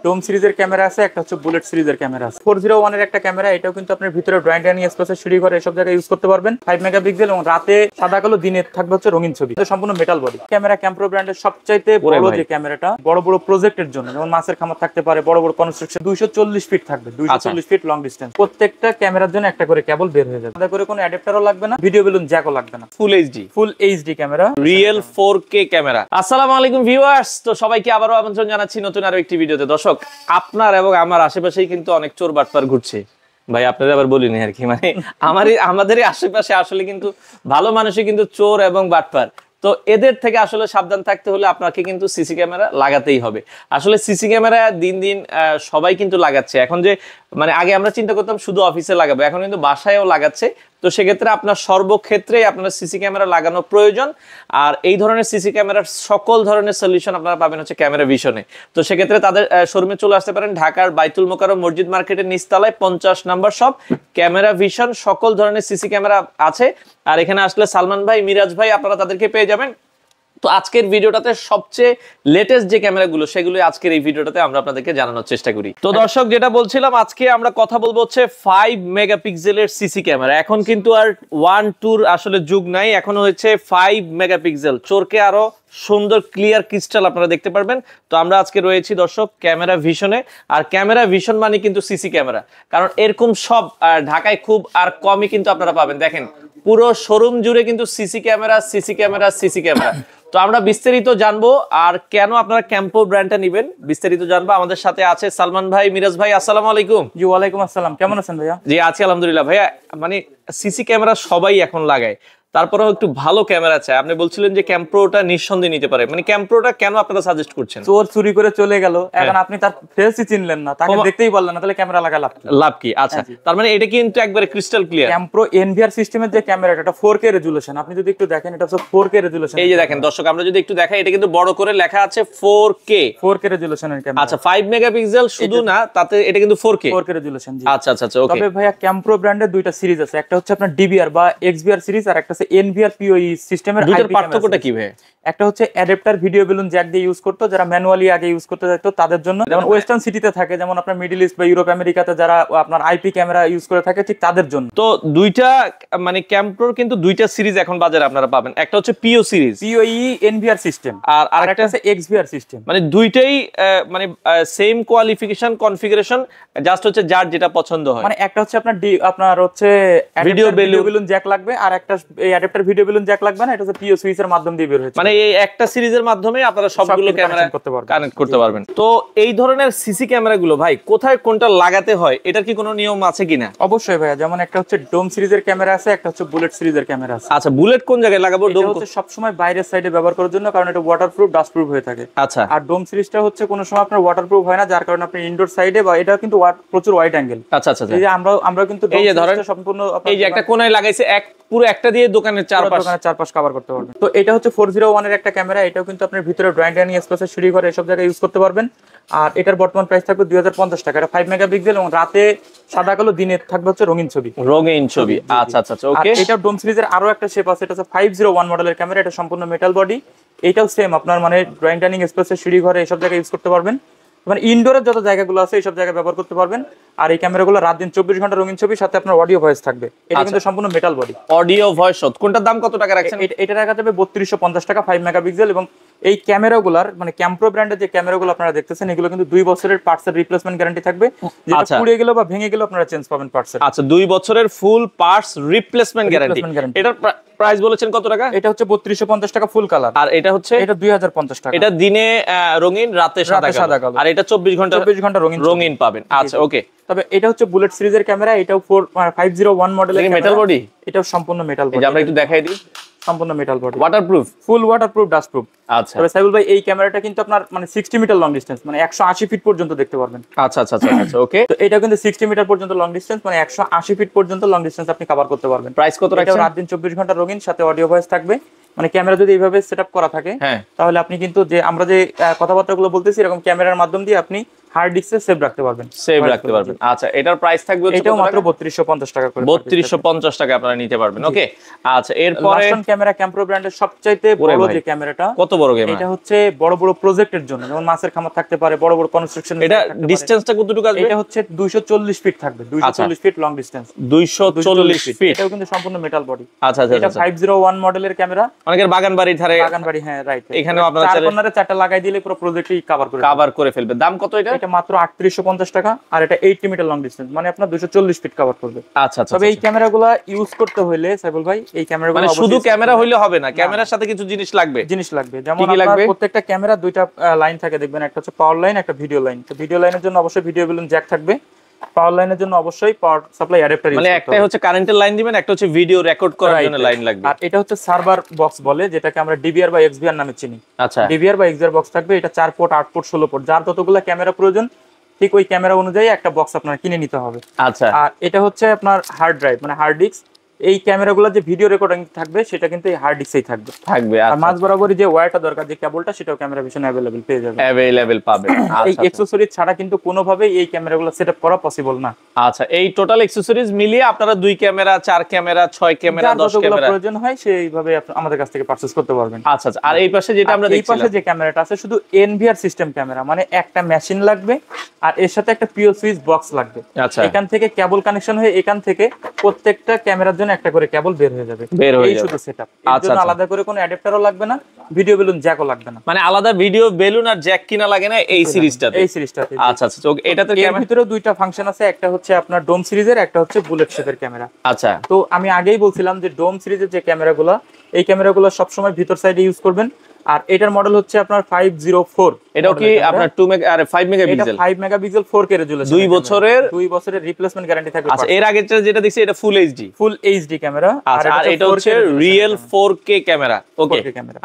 ডোম সিরিজের ক্যামেরা আছে, একটা হচ্ছে বুলেট সিরিজের ক্যামেরা আছে। 401 এর একটা ক্যামেরা, এটাও কিন্তু আপনার ভিতরে ড্রয়িং ডাইনিং স্পেসে সিঁড়ি ঘরে এসব জায়গায় ইউজ করতে পারবেন। 5 মেগাপিক্সেল এবং রাতে সাদা কালো, দিনে থাকবে হচ্ছে রঙিন ছবি। এটা সম্পূর্ণ মেটাল বডি ক্যামেরা। ক্যাম্প্রো ব্র্যান্ডের সবচাইতে বড় যে ক্যামেরাটা, বড় বড় প্রজেক্টের জন্য, যেমন মাছের খামার থাকতে পারে, বড় বড় কনস্ট্রাকশন, 240 ফিট থাকবে, 240 ফিট লং ডিসটেন্স। প্রত্যেকটা ক্যামেরার জন্য একটা করে কেবল বের হয়ে যাবে, আলাদা করে কোনো অ্যাডাপ্টারও লাগবে না, ভিডিও বেলুন জ্যাকও লাগবে না। Full HD camera, real 4K camera. আসসালামু আলাইকুম ভিউয়ার্স, তো সবাইকে আবারো আমন্ত্রণ জানাচ্ছি নতুন আরো একটি ভিডিওতে। দর্শক, আপনার এবং আমার আশেপাশেই কিন্তু অনেক চোর বাটপার ঘুরছে ভাই, আপনাদের আবার বলিনি আর কি, মানে আমাদের আশেপাশে আসলে কিন্তু ভালো মানুষই কিন্তু চোর এবং বাটপার। তো এদের থেকে আসলে সাবধান থাকতে হলে আপনাকে কিন্তু সিসি ক্যামেরা লাগাতেই হবে। আসলে সিসি ক্যামেরা দিন দিন সবাই কিন্তু লাগাচ্ছে। এখন যে মানে আগে আমরা চিন্তা করতাম শুধু অফিসে লাগাবো, এখন কিন্তু বাসায়ও লাগাচ্ছে। তো সেক্ষেত্রে আপনার সর্বক্ষেত্রে আপনার সিসি ক্যামেরা লাগানো প্রয়োজন। আর এই ধরনের সিসি ক্যামেরার সকল ধরনের সলিউশন আপনারা পাবেন হচ্ছে ক্যামেরা ভিশনে। তো সেক্ষেত্রে তাদের শোরুমে চলে আসতে পারেন, ঢাকার বাইতুল মোকাররম মসজিদ মার্কেটের নিচতলায় 50 নম্বর শপ, ক্যামেরা ভিশন। সকল ধরনের সিসি ক্যামেরা আছে। আর এখানে আসলে সালমান ভাই, মিরাজ ভাই, আপনারা তাদেরকে পেয়ে যাবেন। তো আজকের ভিডিওটাতে সবচেয়ে লেটেস্ট যে ক্যামেরাগুলো, সেগুলো আজকের এই ভিডিওটাতে আমরা আপনাদেরকে জানানোর চেষ্টা করি। তো দর্শক, যেটা বলছিলাম, আজকে আমরা কথা বলবো হচ্ছে 5 মেগাপিক্সেলের সিসি ক্যামেরা। এখন কিন্তু আর 1-2 আসলে যুগ নাই, এখন হচ্ছে 5 মেগাপিক্সেল, চোরকে আরো সুন্দর ক্লিয়ার ক্রিস্টাল আপনারা দেখতে পারবেন। তো আমরা আজকে রয়েছি দর্শক ক্যামেরা ভিশনে। আর ক্যামেরা ভিশন মানে কিন্তু সিসি ক্যামেরা, কারণ এরকম সব ঢাকায় খুব আর কমই কিন্তু আপনারা পাবেন। দেখেন, পুরো শোরুম জুড়ে কিন্তু CC camera, CC camera, CC camera. তো আমরা বিস্তারিত জানবো, আর কেন আপনারা ক্যাম্পো ব্র্যান্ডটা নেবেন বিস্তারিত জানবো। আমাদের সাথে আছে সালমান ভাই, মিরাজ ভাই। আসসালামু আলাইকুম। জি ওয়ালাইকুম আসসালাম, কেমন আছেন ভাইয়া? জি আছি আলহামদুলিল্লাহ। ভাইয়া, মানে সিসি ক্যামেরা সবাই এখন লাগায়, তারপরেও একটু ভালো ক্যামেরা চাই। আপনি বলছিলেন যে ক্যাম্প্রোটা নিঃসন্দেহে নিতে পারে, মানে ক্যাম্প্রোটা কেন আপনারা সাজেস্ট করছেন? চোর চুরি করে চলে গেল, এখন আপনি তার ফেসই চিনলেন না, তাকে দেখতেই পারলেন না, তাহলে ক্যামেরা লাগা লাভ কি? আচ্ছা, তার মানে এটা কিন্তু একবারে ক্রিস্টাল ক্লিয়ার। ক্যাম্প্রো এনভিআর সিস্টেমের যে ক্যামেরাটা, এটা 4K রেজোলিউশন। আপনি যদি একটু দেখেন, এটা হচ্ছে 4K রেজোলিউশন। এই যে দেখেন দর্শক, আমরা যদি একটু দেখাই, এটা কিন্তু বড় করে লেখা আছে 4K রেজোলিউশনের ক্যামেরা। আচ্ছা, 5 মেগাপিক্সেল শুধু না, তাতে এটা কিন্তু 4K রেজোলিউশন। জি আচ্ছা আচ্ছা, ওকে। তবে ভাইয়া, ক্যাম্প্রো ব্র্যান্ডের দুইটা সিরিজ আছে, একটা হচ্ছে আপনার ডিবিআর বা এক্সবিআর সিরিজ, আর একটা হচ্ছে এনভিআর পিওই সিস্টেমের। দুইটার পার্থক্যটা কি ভাই? একটা হচ্ছে অ্যাডাপ্টার ভিডিও বেলুন জ্যাক দিয়ে ইউজ করতো, যারা ম্যানুয়ালি আগে ইউজ করতে চাইতো তাদের জন্য, যেমন ওয়েস্টার্ন সিটিতে থাকে, যেমন আপনার মিডল ইস্ট বা ইউরোপ আমেরিকাতে যারা আপনার আইপি ক্যামেরা ইউজ করে থাকে, ঠিক তাদের জন্য। তো দুইটা মানে ক্যাম্প্রোর কিন্তু দুইটা সিরিজ এখন বাজারে আপনারা পাবেন। একটা হচ্ছে পিও সিরিজ, পিওই এনভিআর সিস্টেম, আর আরেকটা আছে এক্সভিআর সিস্টেম। মানে দুইটাই মানে সেম কোয়ালিফিকেশন কনফিগারেশন, জাস্ট হচ্ছে যার যেটা পছন্দ হয়। মানে একটা হচ্ছে আপনার হচ্ছে ভিডিও বেলুন জ্যাক লাগবে, আর একটা এই অ্যাডাপ্টার ভিডিও বেলুন জ্যাক লাগবে না, এটা হচ্ছে পিও সুইচের মাধ্যমে দিয়ে বের হচ্ছে। মানে এই একটা সিরিজের মাধ্যমে আপনারা সবগুলো ক্যামেরা কানেক্ট করতে পারবেন। তো এই ধরনের সিসি ক্যামেরাগুলো ভাই কোথায় কোনটা লাগাতে হয়, এটার কি কোনো নিয়ম আছে কিনা? অবশ্যই ভাইয়া, যেমন একটা হচ্ছে ডোম সিরিজের ক্যামেরা আছে, একটা হচ্ছে বুলেট সিরিজের ক্যামেরা আছে। আচ্ছা, বুলেট কোন জায়গায় লাগাবো? ডোম হচ্ছে সব সময় বাইরের সাইডে ব্যবহার করার জন্য, কারণ এটা ওয়াটারপ্রুফ, ডাস্টপ্রুফ হয়ে থাকে। আচ্ছা। আর ডোম সিরিজটা হচ্ছে কোনো সময় আপনার ওয়াটারপ্রুফ হয় না, যার কারণে আপনি ইনডোর সাইডে, বা এটা কিন্তু প্রচুর ওয়াইড অ্যাঙ্গেল। আচ্ছা আচ্ছা, এই যে আমরা কিন্তু এই যে ধরেন সম্পূর্ণ এই যে একটা কোণায় লাগাইছে, পুরো একটা দিয়ে দোকানের চারপাশ কভার করতে পারবেন। তো এটা হচ্ছে 401 এর একটা ক্যামেরা, এটাও কিন্তু আপনার ভিতরে ড্রয়িং ডাইনিং স্পেসে সিঁড়ি ঘরে এসব জায়গায় ইউজ করতে পারবেন। আর এটার বর্তমান প্রাইস থাকবে 2050 টাকা। এটা 5 মেগাপিক্সেল এবং রাতে সাদা কালো, দিনে থাকবে হচ্ছে রঙিন ছবি। আচ্ছা আচ্ছা, ওকে। এটা ডোম সিরিজের আরো একটা শেপ আছে, এটা হচ্ছে 501 মডেলের ক্যামেরা, এটা সম্পূর্ণ মেটাল বডি। এটাও সেম আপনার মানে ড্রয়িং ডাইনিং স্পেসে সিঁড়ি ঘরে এসব জায়গায় ইউজ করতে পারবেন, মানে ইনডোরের যত জায়গাগুলো আছে এইসব জায়গায় ব্যবহার করতে পারবেন। আর এই ক্যামেরাগুলো রাত দিন 24 ঘন্টা রঙিন ছবি, সাথে আপনার অডিও ভয়েস থাকবে। এটা কিন্তু সম্পূর্ণ মেটাল বডি, অডিও ভয়েস। কোনটার দাম কত টাকা রাখছেন? এটা রাখা যাবে 3250 টাকা, 5 মেগাপিক্সেল। এবং এই ক্যামেরাগুলোর মানে ক্যাম্প্রো ব্র্যান্ডের যে ক্যামেরাগুলো আপনারা দেখতেছেন, এগুলো কিন্তু 2 বছরের পার্টসের রিপ্লেসমেন্ট গ্যারান্টি থাকবে, যেটা পুড়ে গেল বা ভেঙে গেল আপনারা চেঞ্জ পাবেন পার্টস। আচ্ছা, 2 বছরের ফুল পার্টস রিপ্লেসমেন্ট গ্যারান্টি। এটার প্রাইস বলেছেন কত টাকা? এটা হচ্ছে 3250 টাকা ফুল কালার। আর এটা হচ্ছে 2050 টাকা। এটা দিনে রঙিন, রাতে সাদা কালো। আর এটা 24 ঘন্টা রঙিন পাবেন। আচ্ছা, ওকে। তবে এটা হচ্ছে বুলেট সিরিজের ক্যামেরা, এটাও 501 মডেলের মেটাল বডি। এটাও সম্পূর্ণ মেটাল বডি। আমরা একটু দেখাই দিই, সম্পূর্ণ মেটাল বডি, ওয়াটারপ্রুফ, ফুল ওয়াটারপ্রুফ, ডাস্টপ্রুফ। আচ্ছা। তবে সাইবুল ভাই, এই ক্যামেরাটা কিন্তু আপনার মানে 60 মিটার লং ডিসটেন্স, মানে 180 ফিট পর্যন্ত দেখতে পারবেন। আচ্ছা আচ্ছা আচ্ছা, ওকে। তো এটা কিন্তু 60 মিটার পর্যন্ত লং ডিসটেন্স, মানে 180 ফিট পর্যন্ত লং ডিসটেন্স আপনি কভার করতে পারবেন। প্রাইস কত রাখছেন? এটা রাত দিন 24 ঘন্টা রঙিন, সাথে অডিও ভয়েস থাকবে। মানে ক্যামেরা যদি এইভাবে সেটআপ করা থাকে, তাহলে আপনি কিন্তু যে আমরা যে কথাবার্তাগুলো বলতেছি, এরকম ক্যামেরার মাধ্যম দিয়ে আপনি হার্ড ডিস্কে সেভ রাখতে পারবেন। আচ্ছা, এটার প্রাইস থাকবে হচ্ছে এটাও মাত্র 3250 টাকা করে। 3250 টাকা আপনারা নিতে পারবেন। ওকে, আচ্ছা এরপরে লাস্টন ক্যামেরা ক্যাম্প্রো ব্র্যান্ডের সবচাইতে বড় যে ক্যামেরাটা, কত বড় ক্যামেরা? এটা হচ্ছে বড় বড় প্রজেক্টের জন্য, যেমন মাছের খামার থাকতে পারে, বড় বড় কনস্ট্রাকশন। এটা ডিসটেন্সটা কতটুকু আসবে? এটা হচ্ছে 240 ফিট থাকবে, 240 ফিট লং ডিসটেন্স। 240 ফিট। এটাও কিন্তু সম্পূর্ণ মেটাল বডি। আচ্ছা আচ্ছা, এটা 501 মডেলের ক্যামেরা। অনেকের বাগান বাড়ি ধারে, হ্যাঁ রাইট, এখানেও আপনারা চার কর্নারে চারটা লাগাই দিলে পুরো প্রজেক্টই কভার করে ফেলবে। দাম কত এটা? এটা মাত্র 3850 টাকা, আর এটা 80 মিটার লং ডিসটেন্স, মানে আপনার 240 ফিট কভার করবে। আচ্ছা আচ্ছা, তবে এই ক্যামেরাগুলো ইউজ করতে হলে সাইফুল ভাই, এই ক্যামেরাগুলো মানে শুধু ক্যামেরা হইলে হবে না, ক্যামেরার সাথে কিছু জিনিস লাগবে। যেমন আপনার প্রত্যেকটা ক্যামেরা দুইটা লাইন থাকে দেখবেন, একটা হচ্ছে পাওয়ার লাইন, একটা ভিডিও লাইন। তো ভিডিও লাইনের জন্য অবশ্যই ভিডিও বেলুন জ্যাক থাকবে, পাওয়ার লাইনের জন্য অবশ্যই পাওয়ার সাপ্লাই অ্যাডাপ্টার। মানে একটা হচ্ছে কারেন্টের লাইন দিবেন, একটা হচ্ছে ভিডিও রেকর্ড করার জন্য লাইন লাগবে। আর এটা হচ্ছে সার্ভার বক্স বলে, যেটাকে আমরা ডিবিআর বা এক্সবিআর নামে চিনি। আচ্ছা, ডিবিআর বা এক্সবিআর বক্স থাকবে, এটা 4 পোর্ট 8 পোর্ট 16 পোর্ট, যার যতগুলো ক্যামেরা প্রয়োজন ঠিক ওই ক্যামেরা অনুযায়ী একটা বক্স আপনার কিনে নিতে হবে। আচ্ছা, আর এটা হচ্ছে আপনার হার্ড ড্রাইভ, মানে হার্ড ডিস্ক। এই ক্যামেরাগুলো যে ভিডিও রেকর্ডিং থাকবে সেটা কিন্তু এই হার্ড ডিস্কেই থাকবে। আর মাঝ বরাবরই যে ওয়্যারটা দরকার, যে কেবলটা, সেটাও ক্যামেরা ভিশনে अवेलेबल পেয়ে যাবেন, পাবে। এই অ্যাকসেসরিজ ছাড়া কিন্তু কোনোভাবেই এই ক্যামেরাগুলো সেটআপ করা পসিবল না। আচ্ছা, এই টোটাল অ্যাকসেসরিজ মিলিয়ে আপনারা 2 ক্যামেরা, 4 ক্যামেরা, 6 ক্যামেরা, 10 ক্যামেরা প্রয়োজন হয় সেইভাবে আমাদের কাছ থেকে পারচেজ করতে পারবেন। আচ্ছা আচ্ছা, আর এই পাশে যেটা আমরা দেখছিলাম, এই পাশে যে ক্যামেরাটা আছে শুধু এনভিআর সিস্টেম ক্যামেরা, মানে একটা মেশিন লাগবে আর এর সাথে একটা পিও সুইচ বক্স লাগবে। আচ্ছা, এখান থেকে কেবল কানেকশন হয়ে এখান থেকে প্রত্যেকটা ক্যামেরার জন্য একটা করে কেবল বের হয়ে যাবে, এই শুধু সেটআপ। এর জন্য আলাদা করে কোনো অ্যাডাপ্টারও লাগবে না, ভিডিও বেলুন জ্যাকও লাগবে না। মানে আলাদা ভিডিও বেলুন আর জ্যাক কিনা লাগে না এই সিরিজটাতে? আচ্ছা আচ্ছা, এটাতে এর ভিতরেও দুইটা ফাংশন আছে, একটা হচ্ছে আপনার ডোম সিরিজের, একটা হচ্ছে বুলেট শেপের ক্যামেরা। আচ্ছা, তো আমি আগেই বলছিলাম যে ডোম সিরিজের যে ক্যামেরাগুলো, এই ক্যামেরাগুলো সবসময় ভিতর সাইডে ইউজ করবেন। আর এটার মডেল হচ্ছে আপনার 504। এটাও কি আপনার 2 মেগা আর 5 মেগাপিক্সেল? এটা 5 মেগাপিক্সেল 4K রেজোলিউশন, 2 বছরের রিপ্লেসমেন্ট গ্যারান্টি থাকবে। আচ্ছা, এর আগেরটা যেটা দেখছি এটা ফুল এইচডি ক্যামেরা, আর এটা হচ্ছে রিয়েল 4K ক্যামেরা। ওকে,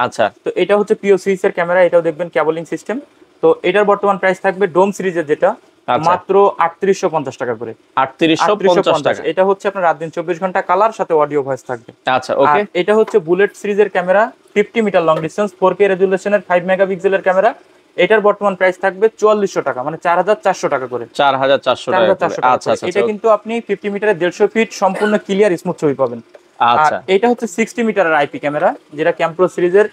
আচ্ছা, তো এটা হচ্ছে পিও সুইচ এর ক্যামেরা, এটাও দেখবেন কেবলিং সিস্টেম। তো এটার বর্তমান প্রাইস থাকবে ডোম সিরিজের যেটা মাত্র 3850 টাকা করে। 3850 টাকা। এটা হচ্ছে আপনার রাত দিন 24 ঘন্টা কালার সাথে অডিও ভয়েস থাকবে। আচ্ছা, ওকে। এটা হচ্ছে বুলেট সিরিজের camera, 50 metre long distance, 4K রেজোলিউশনের 5 মেগাপিক্সেলের ক্যামেরা। এটার বর্তমান প্রাইস থাকবে 4400 টাকা, মানে 4400 টাকা করে। 4400 টাকা। আচ্ছা আচ্ছা, এটা কিন্তু আপনি 50 মিটারে 150 ফিট সম্পূর্ণ ক্লিয়ার স্মুথ ছবি পাবেন। আচ্ছা, এটা হচ্ছে 60 মিটারের আইপি ক্যামেরা, যেটা ক্যাম্প্রো সিরিজের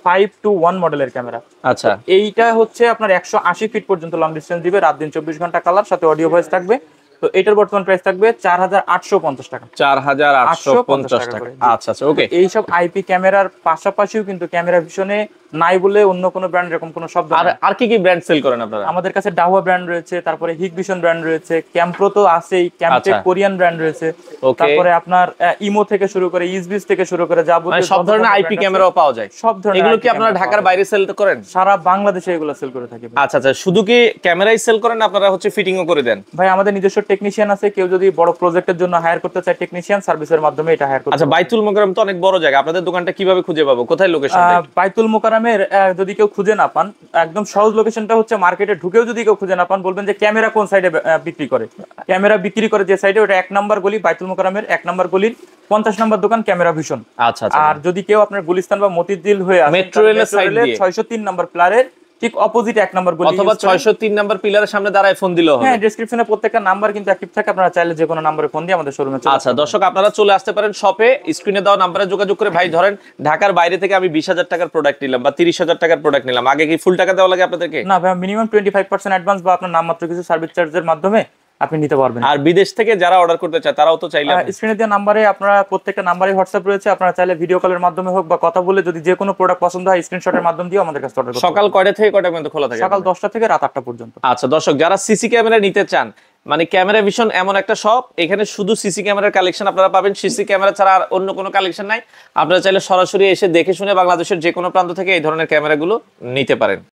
521 মডেলের ক্যামেরা। আচ্ছা, এইটা হচ্ছে আপনার 180 ফিট পর্যন্ত লং ডিসটেন্স দিবে, রাত দিন 24 ঘন্টা কালার সাথে অডিও ভয়েস থাকবে। তো এটার বর্তমান প্রাইস থাকবে 4850 টাকা। 4850 টাকা। আচ্ছা আচ্ছা, ওকে। এই সব আইপি ক্যামেরার পাশাপাশিও কিন্তু ক্যামেরা ভিশনে নাই বলে অন্য কোনো ব্র্যান্ড এরকম কোনো শব্দ। আর কি কি ব্র্যান্ড সেল করেন আপনারা? আমাদের কাছে ডাহুয়া ব্র্যান্ড রয়েছে, তারপরে হিগভিশন ব্র্যান্ড রয়েছে, ক্যাম্প্রো তো আছেই, ক্যাম্পটেক কোরিয়ান ব্র্যান্ড রয়েছে, তারপরে আপনার ইমো থেকে শুরু করে ইসবিস থেকে শুরু করে যাবতীয় সব ধরনের আইপি ক্যামেরাও পাওয়া যায়। সব ধরনের। এগুলো কি আপনারা ঢাকার বাইরে সেল করেন? সারা বাংলাদেশে এগুলো সেল করে থাকি। আচ্ছা আচ্ছা, শুধু কি ক্যামেরাই সেল করেন, আপনারা হচ্ছে ফিটিংও করে দেন? ভাই, আমাদের নিজস্ব টেকনিশিয়ান আছে, কেউ যদি বড় প্রজেক্টের জন্য হায়ার করতে চায় টেকনিশিয়ান সার্ভিসের মাধ্যমে এটা হায়ার করতে। আচ্ছা, বাইতুল মোকাররম তো অনেক বড় জায়গা, আপনাদের দোকানটা কিভাবে খুঁজে পাবো? কোথায় লোকেশন? বাইতুল মোকাররমের যদি কেউ খুঁজে না পান, একদম সহজ লোকেশনটা হচ্ছে মার্কেটে ঢুকেও যদি কেউ খুঁজে না পান, বলবেন যে ক্যামেরা কোন সাইডে বিক্রি করে। ক্যামেরা বিক্রি করে যে সাইডে, ওটা 1 নাম্বার গলি, বাইতুল মোকাররমের 1 নাম্বার গলির 50 নাম্বার দোকান ক্যামেরা ভিশন। আচ্ছা, আর যদি কেউ আপনার গুলিস্তান বা মতিঝিল হয়ে আসে, মেট্রো রেলের সাইড দিয়ে 603 নাম্বার প্লারের ঠিক অপোজিট 1 নাম্বার গলি, অথবা 603 নাম্বার পিলারের সামনে দাঁড়ায় ফোন দিলেও হবে। হ্যাঁ, ডেসক্রিপশনে প্রত্যেকটা নাম্বার কিন্তু অ্যাক্টিভ থাকে, আপনারা চাইলে যে কোনো নম্বরে ফোন দিয়ে আমাদের শোরুমে চলে। আচ্ছা দর্শক, আপনারা চলে আসতে পারেন শপে, স্ক্রিনে দেওয়া নম্বরে যোগাযোগ করে। ভাই ধরেন ঢাকার বাইরে থেকে আমি 20000 টাকার প্রোডাক্ট নিলাম বা 30000 টাকার প্রোডাক্ট নিলাম, আগে কি ফুল টাকা দেওয়া লাগে আপনাদেরকে? না ভাই, মিনিমাম 25% অ্যাডভান্স বা আপনার নামমাত্র কিছু সার্ভিস চার্জের মাধ্যমে আপনি নিতে পারবেন। আর বিদেশ থেকে যারা অর্ডার করতে চায় তারাও তো চাইলে স্ক্রিনে দেওয়া নাম্বারে, আপনারা প্রত্যেকটা নাম্বারে হোয়াটসঅ্যাপ রয়েছে, আপনারা চাইলে ভিডিও কলের মাধ্যমে হোক বা কথা বলে যদি যে কোনো প্রোডাক্ট পছন্দ হয় স্ক্রিনশটের মাধ্যমে দিয়ে আমাদের কাছে অর্ডার করতে। সকাল কয়টা থেকে কয়টা পর্যন্ত খোলা থাকে? সকাল 10টা থেকে রাত 8টা পর্যন্ত। আচ্ছা দর্শক, যারা সিসি ক্যামেরা নিতে চান, মানে ক্যামেরা ভিশন এমন একটা শপ, এখানে শুধু সিসি ক্যামেরার কালেকশন আপনারা পাবেন, সিসি ক্যামেরা ছাড়া আর অন্য কোনো কালেকশন নাই। আপনারা চাইলে সরাসরি এসে দেখে শুনে বাংলাদেশের যে কোনো প্রান্ত থেকে এই ধরনের ক্যামেরাগুলো নিতে পারেন।